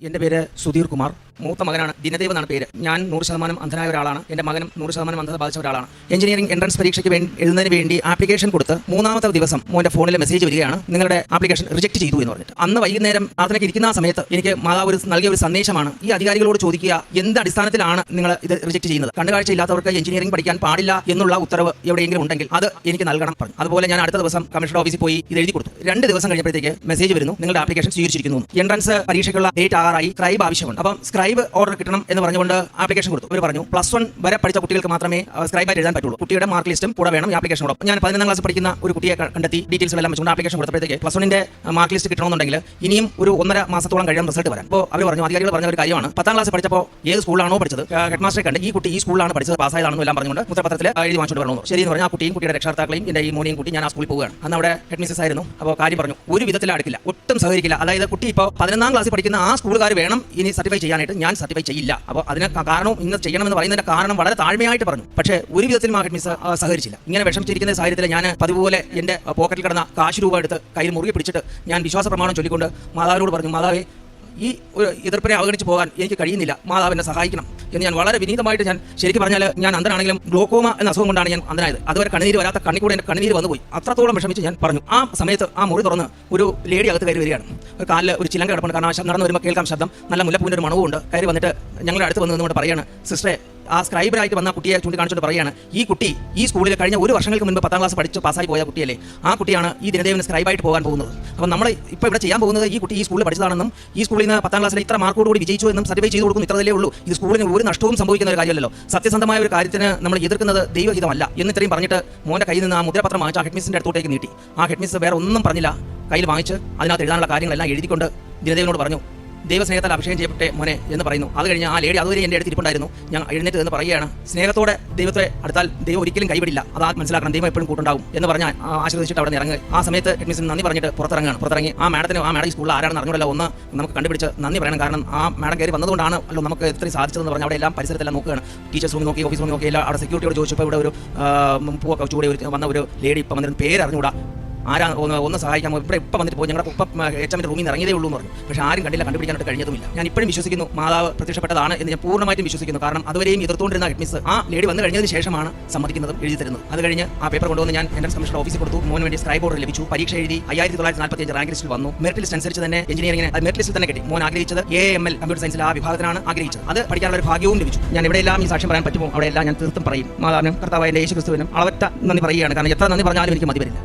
എൻ്റെ പേര് സുധീർ കുമാർ. മൂത്ത മകനാണ്. ദിനദേവ് എന്നാണ് പേര്. ഞാൻ 100% അന്ധനായ ഒരാളാണ്. എൻ്റെ മകനും 100% അന്ധത ബാധിച്ച ഒരാളാണ്. എഞ്ചിനീയറിംഗ് എൻട്രൻസ് പരീക്ഷയ്ക്ക് എഴുതുന്നതിന് വേണ്ടി ആപ്ലിക്കേഷൻ കൊടുത്ത് 3ാമത്തെ ദിവസം മോൻ്റെ ഫോണിൽ മെസ്സേജ് വരികയാണ്, നിങ്ങളുടെ ആപ്ലിക്കേഷൻ റിജക്ട് ചെയ്തു എന്ന് പറഞ്ഞിട്ട്. അന്ന് വൈകുന്നേരം പ്രാർത്ഥനയ്ക്ക് ഇരിക്കുന്ന ആ സമയത്ത് എനിക്ക് മാതാവ് നൽകിയ ഒരു സന്ദേശമാണ്, ഈ അധികാരികളോട് ചോദിക്കുക എന്ത് അടിസ്ഥാനത്തിലാണ് നിങ്ങൾ ഇത് റിജക്ട് ചെയ്യുന്നത്. കണ്ടുകാഴ്ചയില്ലാത്തവർക്ക് എഞ്ചിനീയറിംഗ് പഠിക്കാൻ പാടില്ല എന്നുള്ള ഉത്തരവ് എവിടെയെങ്കിലും ഉണ്ടെങ്കിൽ അത് എനിക്ക് നൽകണം പറഞ്ഞു. അതുപോലെ ഞാൻ അടുത്ത ദിവസം കമ്മീഷണർ ഓഫീസിൽ പോയി ഇത് എഴുതി കൊടുത്തു. 2 ദിവസം കഴിഞ്ഞപ്പോഴത്തേക്ക് മെസ്സേജ് വരുന്നു, നിങ്ങളുടെ ആപ്ലിക്കേഷൻ സ്വീകരിച്ചിരിക്കുന്നു. എൻട്രൻസ് പരീക്ഷയ്ക്കുള്ള ഡേറ്റ് ആറായി, സ്ക്രൈബ് ആവശ്യമുണ്ട്. അപ്പം സ്ക്രൈബ് ഓർഡർ കിട്ടണം എന്ന് പറഞ്ഞുകൊണ്ട് ആപ്ലിക്കേഷൻ കൊടുത്തു. അവർ പറഞ്ഞു +1 വരെ പഠിച്ച കുട്ടികൾക്ക് മാത്രമേ സ്ക്രൈബായിട്ട് എഴുതാൻ പറ്റുള്ളൂ. കുട്ടിയുടെ മാർക്ക് ലിസ്റ്റും കൂടെ വേണം ഈ ആപ്ലിക്കേഷനോടൊപ്പം. ഞാൻ 11ാം ക്ലാസ് പഠിക്കുന്ന ഒരു കുട്ടിയെ കണ്ടെത്തി ഡീറ്റെയിൽസ് എല്ലാം വെച്ചുകൊണ്ട് ആപ്ലിക്കേഷൻ കൊടുത്തപ്പോഴത്തേക്ക് +1ന്റെ മാർക്ക് ലിസ്റ്റ് കിട്ടണമെന്നുണ്ടെങ്കിൽ ഇനിയും ഒരു 1.5 മാസത്തോളം കഴിയാൻ റിസൾട്ട് വരാൻ. അപ്പോൾ അവർ പറഞ്ഞു, അധികാരികൾ പറഞ്ഞ ഒരു കാര്യമാണ്, 10ാം ക്ലാസ് പഠിച്ചപ്പോൾ ഏത് സ്കൂളിലാണോ പഠിച്ചത് ഹെഡ് മാസ്റ്ററെ കണ്ട് ഈ കുട്ടി ഈ സ്കൂളിലാണ് പഠിച്ചത്, പാസ്സായതാണെന്നും എല്ലാം പറഞ്ഞുകൊണ്ട് മുദ്രപത്രത്തിൽ എഴുതി വാങ്ങിച്ചുകൊണ്ട് പറഞ്ഞു. ശരി എന്ന് പറഞ്ഞാൽ ആ കുട്ടിയും കുട്ടിയുടെ രക്ഷകർത്താക്കളെയും എൻ്റെ ഈ മോനെയും കൂട്ടി ഞാൻ ആ സ്കൂളിൽ പോവുകയാണ്. അന്ന് അവിടെ ഹെഡ് മിസ്സസ് ആയിരുന്നു. അപ്പോൾ കാര്യം പറഞ്ഞു, ഒരു വിധത്തിൽ അടുക്കില്ല, ഒട്ടും സഹകരിക്കില്ല. അതായത് കുട്ടി ഇപ്പോൾ 11ാം ക്ലാസ്സിൽ പഠിക്കുന്ന ആ സ്കൂളുകാർ വേണം ഇനി സർട്ടിഫൈ ചെയ്യാനായിട്ട്, ഞാൻ സർട്ടിഫൈ ചെയ്യില്ല. അപ്പോൾ അതിന് കാരണം ഇന്ന് ചെയ്യണമെന്ന് പറയുന്നതിന്റെ കാരണം വളരെ താഴ്മയായിട്ട് പറഞ്ഞു. പക്ഷേ ഒരു വിധത്തിലും ആ ഹെഡ് മിസ് സഹകരിച്ചില്ല. ഇങ്ങനെ വിഷമിച്ചിരിക്കുന്ന സാഹചര്യത്തിൽ ഞാൻ പതിവുപോലെ എൻ്റെ പോക്കറ്റിൽ കിടന്ന കാശ് രൂപ എടുത്ത് കയ്യിൽ മുറുകെ പിടിച്ചിട്ട് ഞാൻ വിശ്വാസ പ്രമാണം ചൊല്ലിക്കൊണ്ട് മാതാവിനോട് പറഞ്ഞു, മാതാവേ, ഈ ഒരു എതിർപ്പിനെ അവഗണിച്ച് പോകാൻ എനിക്ക് കഴിയുന്നില്ല, മാതാവിനെ സഹായിക്കണം എന്ന് ഞാൻ വളരെ വിനീതമായിട്ട്, ഞാൻ ശരിക്കും പറഞ്ഞാൽ ഞാൻ അന്ധനാണെങ്കിലും ഗ്ലോക്കോമ എന്ന അസുഖം കൊണ്ടാണ് ഞാൻ അന്ധനായത്. അതുവരെ കണ്ണുനീര് വരാത്ത കണ്ണിക്കൂടെ എൻ്റെ കണ്ണുനീര് വന്നുപോയി. അത്രത്തോളം വിഷമിച്ച് ഞാൻ പറഞ്ഞു. ആ സമയത്ത് ആ മുറി തുറന്ന് ഒരു ലേഡി അകത്ത് കയറി വരികയാണ്. കാലിൽ ഒരു ചിലങ്ക കിടപ്പുണ്ട്. കാരണം നടന്നു വരുമ്പോൾ കേൾക്കാം ശബ്ദം, നല്ല മുല്ലപ്പൂവിൻ്റെ ഒരു മണവും ഉണ്ട്. കയറി വന്നിട്ട് ഞങ്ങളുടെ അടുത്ത് വന്ന് നിന്നുകൊണ്ട് പറയാണ്, സിസ്റ്ററെ, ആ സ്ക്രൈബറായിട്ട് വന്ന കുട്ടിയെ ചൂണ്ടിക്കാണിച്ചുകൊണ്ട് പറയുകയാണ്, ഈ കുട്ടി ഈ സ്കൂളിൽ കഴിഞ്ഞ 1 വർഷങ്ങൾക്ക് മുൻപ് 10ാം ക്ലാസ് പഠിച്ച് പാസ്സായി പോയ കുട്ടിയല്ലേ, ആ കുട്ടിയാണ് ഈ ദിനദേവിന് സ്ക്രൈബായിട്ട് പോകാൻ പോകുന്നത്. അപ്പോൾ നമ്മൾ ഇപ്പോൾ ഇവിടെ ചെയ്യാൻ പോകുന്നത് ഈ കുട്ടി ഈ സ്കൂളിൽ പഠിച്ചതാണെന്നും ഈ സ്കൂളിൽ നിന്ന് 10ാം ക്ലാസ്സിൽ ഇത്ര മാർക്കോടുകൂടി വിജയിച്ചു എന്നും സർട്ടിഫൈ ചെയ്ത് കൊടുക്കുന്നു, ഇത്രയല്ലേ ഉള്ളൂ. ഇത് സ്കൂളിന് ഒരു നഷ്ടവും സംഭവിക്കുന്ന ഒരു കാര്യമല്ലല്ലോ. സത്യസന്ധമായ ഒരു കാര്യത്തിന് നമ്മൾ എതിർക്കുന്നത് ദൈവഹിതമല്ല എന്ന് ഇത്രയും പറഞ്ഞിട്ട് മോൻ്റെ കയ്യിൽ നിന്ന് ആ മുദ്രപത്രം വാങ്ങിച്ച് ആ ഹെഡ് മിസ്സിൻ്റെ അടുത്തോട്ടേക്ക് നീട്ടി. ആ ഹെഡ് മിസ് വേറെ ഒന്നും പറഞ്ഞില്ല, കയ്യിൽ വാങ്ങിച്ച് അതിനകത്ത് എഴുതാനുള്ള കാര്യങ്ങളെല്ലാം എഴുതിക്കൊണ്ട് ദിനദേവിനോട് പറഞ്ഞു, ദൈവസ്നേഹത്താൽ അഭിഷേകം ചെയ്യപ്പെട്ടെ മോനെ എന്ന് പറയുന്നു. അത് കഴിഞ്ഞ് ആ ലേഡി അതുവരെ എൻ്റെ അടുത്ത് ഇരിപ്പുണ്ടായിരുന്നു. ഞാൻ എഴുന്നേറ്റ് എന്ന് പറയുകയാണ്, സ്നേഹത്തോടെ ദൈവത്തെ അടുത്താൽ ദൈവം ഒരിക്കലും കൈവിടില്ല, അത് മനസ്സിലാക്കണം, ദൈവം എപ്പോഴും കൂട്ടുണ്ടാവും എന്ന് പറഞ്ഞാൽ ആശീർവദിച്ചിട്ട് അവിടെ ഇറങ്ങി. ആ സമയത്ത് ഹെഡ് മിസ്സിന് നന്ദി പറഞ്ഞിട്ട് പുറത്തിറങ്ങി ആ മാഡം ഈ സ്കൂളിൽ ആരാണെന്ന് അറിഞ്ഞൂടല്ലോ, ഒന്ന് നമുക്ക് കണ്ടുപിടിച്ച് നന്ദി പറയണം. കാരണം ആ മാഡം കയറി വന്നതുകൊണ്ടാണ് അല്ലോ നമുക്ക് ഇത്രയും സാധിച്ചതെന്ന് പറഞ്ഞാൽ അവിടെ എല്ലാം പരിസരത്തെല്ലാം നോക്കുകയാണ്. ടീച്ചേഴ്സ് റൂം നോക്കി, ഓഫീസ് റൂം നോക്കി, എല്ലാം അവിടെ സെക്യൂരിറ്റിയോട് ചോദിച്ചപ്പോൾ ഇവിടെ ഒരു പൂവൊക്കെ ചൂടെ വന്ന ഒരു ലേഡി ഇപ്പം വന്നിട്ട് പേര് അറിഞ്ഞൂടാ, ആരാ ഒന്ന് സഹായിക്കാമോ, ഇവിടെ ഇപ്പം വന്നിട്ട് പോയി, ഞങ്ങളുടെ HM റൂമിൽ നിന്ന് ഇറങ്ങിയതേ ഉള്ളൂ എന്ന് പറഞ്ഞു. പക്ഷേ ആരും കണ്ടില്ല, കണ്ടുപിടിക്കാനായിട്ട് കഴിഞ്ഞതുമില്ല. ഞാൻ ഇപ്പോഴും വിശ്വസിക്കുന്നു മാതാവ് പ്രത്യക്ഷപ്പെട്ടതാണ് എന്ന് ഞാൻ പൂർണ്ണമായിട്ടും വിശ്വസിക്കുന്നു. കാരണം അതുവരെയും എതിർത്തുകൊണ്ടിരുന്ന ഹെഡ് മിസ് ആ ലേഡി വന്നു കഴിഞ്ഞതിന് ശേഷമാണ് സമ്മതിക്കുന്നതും എഴുതി തരുന്നത്. അത് കഴിഞ്ഞ് ആ പേപ്പർ കൊണ്ടുവന്ന് ഞാൻ എൻട്രൻസ് കമ്മീഷണർ ഓഫീസിൽ കൊടുത്തു. മോന് വേണ്ടി സ്ക്രൈബ് ഓർഡർ ലഭിച്ചു. പരീക്ഷ എഴുതി 5945 റാങ്ക് ലിസ്റ്റിൽ വന്നു. മെറിറ്റ് ലിസ്റ്റ് അനുസരിച്ച് തന്നെ എഞ്ചിനീയറിംഗിന് മെറിറ്റ് ലിസ്റ്റിൽ തന്നെ കിട്ടി. മോൻ ആഗ്രഹിച്ചത് AML കമ്പ്യൂട്ടർ സയൻസിൽ ആ വിഭാഗത്തിനാണ് ആഗ്രഹിച്ചത്. അത് പഠിക്കാനുള്ള ഒരു ഭാഗ്യവും ലഭിച്ചു. ഞാൻ എവിടെയെല്ലാം ഈ സാക്ഷ്യം പറയാൻ പറ്റുമോ അവിടെയെല്ലാം ഞാൻ തീർത്തും പറയും. മാതാവിനും കർത്താവായ യേശു ക്രിസ്തുവിനും അളവറ്റ നന്ദി പറയുകയാണ്. കാരണം എത്ര നന്ദി പറഞ്ഞാലും എനിക്ക് മതി വരില്ല.